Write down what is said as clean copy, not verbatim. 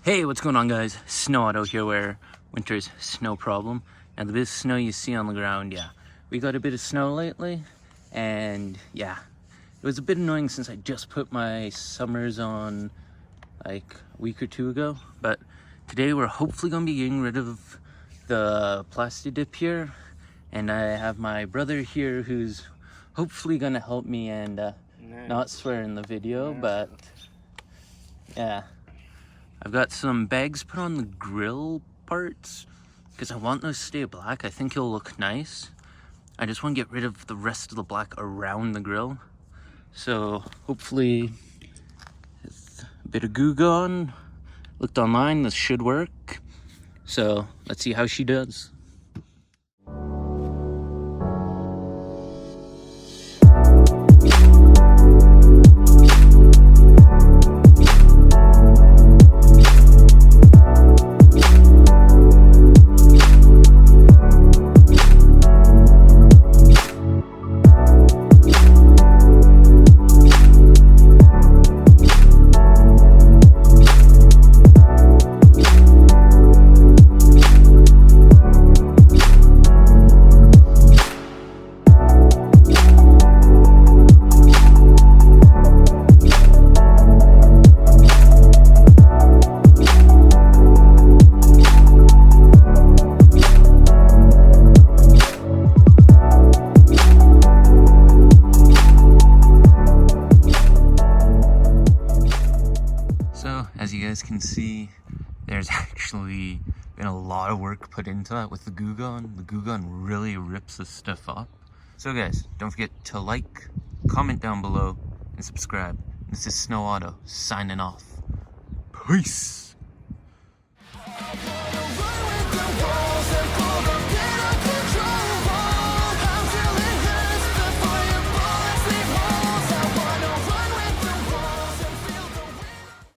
Hey, what's going on, guys? Sno Auto here, where winter's snow problem. And the bit of snow you see on the ground, yeah. We got a bit of snow lately, and yeah. It was a bit annoying since I just put my summers on like a week or two ago. But today we're hopefully going to be getting rid of the Plasti dip here. And I have my brother here who's hopefully going to help me and not swear in the video, but yeah. I've got some bags put on the grill parts because I want those to stay black. I think it'll look nice. I just want to get rid of the rest of the black around the grill. So hopefully with a bit of Goo Gone. Looked online, this should work. So let's see how she does. As you guys can see, there's actually been a lot of work put into that with the Goo Gone. The Goo Gone really rips this stuff up. So guys, don't forget to like, comment down below, and subscribe. This is Sno Auto, signing off. Peace!